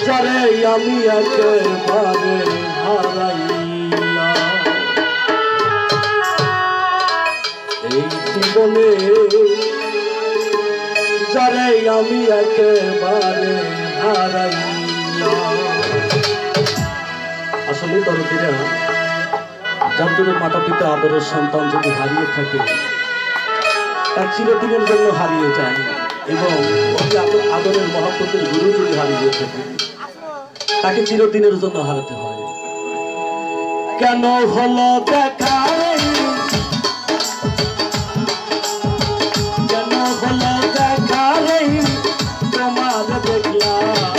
যারে আমি একেবারে হারাইলাম এই জীবনে, যারে আমি একেবারে হারাইলাম। আসলে দরদিরা, যার জন্য মাতা পিতা আদরের সন্তান যদি হারিয়ে থাকে তার চিরদিনের জন্য হারিয়ে যায়, এবং আদরের মহব্বতের গুরু যদি হারিয়ে থাকে তাকে চিরদিনের জন্য হারাতে হয়। কেন হলো দেখা রে, কেন হলো দেখা রে তোমার দেখলাম,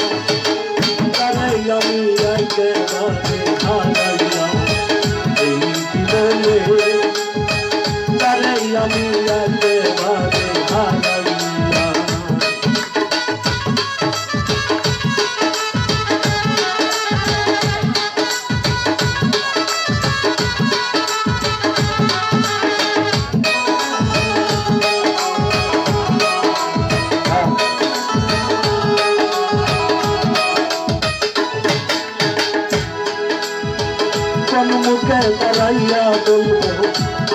তারে আমি একেবারে হারাইলাম এই জীবনে, তারে আমি একেবারে হারাইলাম। কোন মুখে দাঁড়াইয়া বলবো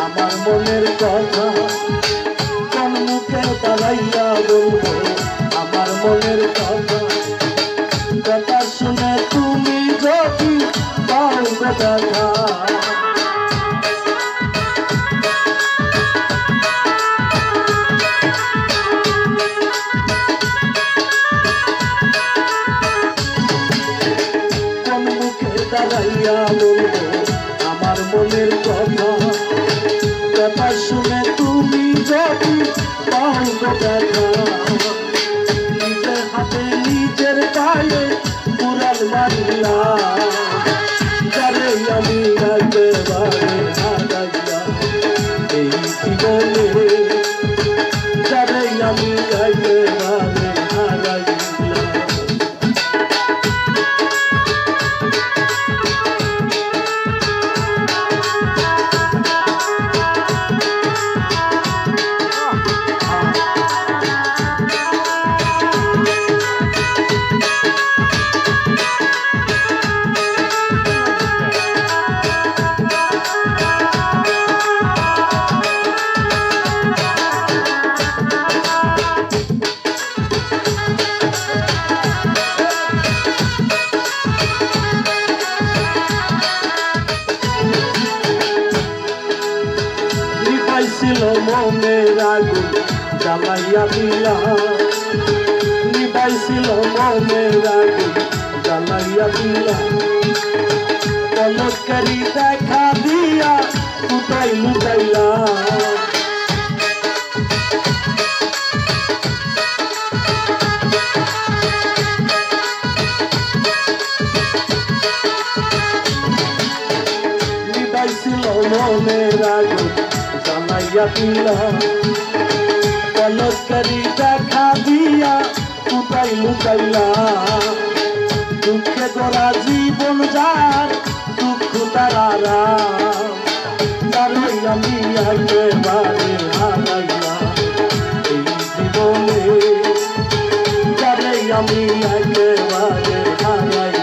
আমার মনের কথা, কোন মুখে দাঁড়াইয়া বলবো আমার মনের কথা, কথা শুনে তুমি যদি পাও দেখা, কোন মুখে দাঁড়াইয়া বলবো আমার মনের কথা, কথা শুনে তুমি যদি পাও দেখা, নিজের হাতে নিজের পায়ে কুড়াল মারিলাম, যারে আমি একেবারে হারাইলাম এই জীবনে, যারে আমি একেবারে হারাইলাম। ছিল মনের আগুন জ্বালাইয়া দিলাম, নিবাইছিল মনের আগুন জ্বালাইয়া দিলাম, পলকেরি দেখা দিয়া কোথায় লুকাইলাম, নিবাইছিল মনের আগুন জ্বালাইয়া দিলাম, পলকেরি দেখা দিয়া কোথায় লুকাইলাম, দুঃখে গড়া জীবন যার দুঃখ তারা, তারে আমি একেবারে হারাইলাম এই জীবনে, তারে আমি একেবারে হারাইলাম।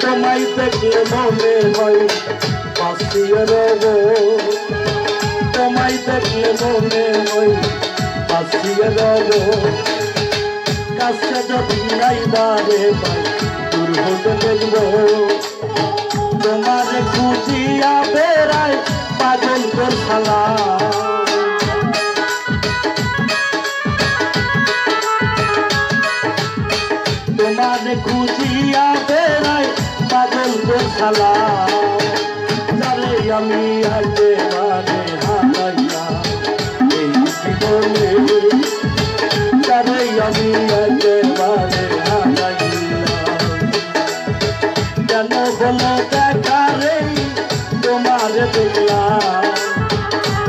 তোমায় দেখলে মনে হয় বাঁচিয়ে রব, তোমায় দেখলে মনে হয় বাঁচিয়ে রব, কাছে যদি নাইবারে পাই দূর হতে দেখব, তোমার খুঁজিয়া বেড়ায় পাগল তোর শালা, তোমার খুঁজিয়া বেড়ায় পাগল তোর শালা, যারে আমি একেবারে হারাইলাম এই জীবনে, যারে আমি হলো দেখা রে তোমার দেখলাম,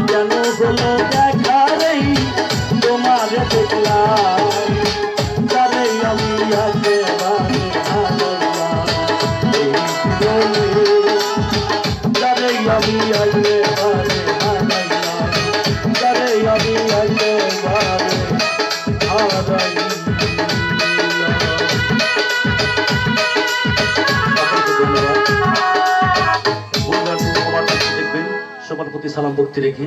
কেন হলো দেখা রে তোমার দেখলাম, যারে আমি একেবারে হারাইলাম এই জীবনে, যারে আমি একেবারে হারাইলাম, যারে আমি একেবারে হারাইলাম। সবার প্রতি সালাম ভক্তি রেখে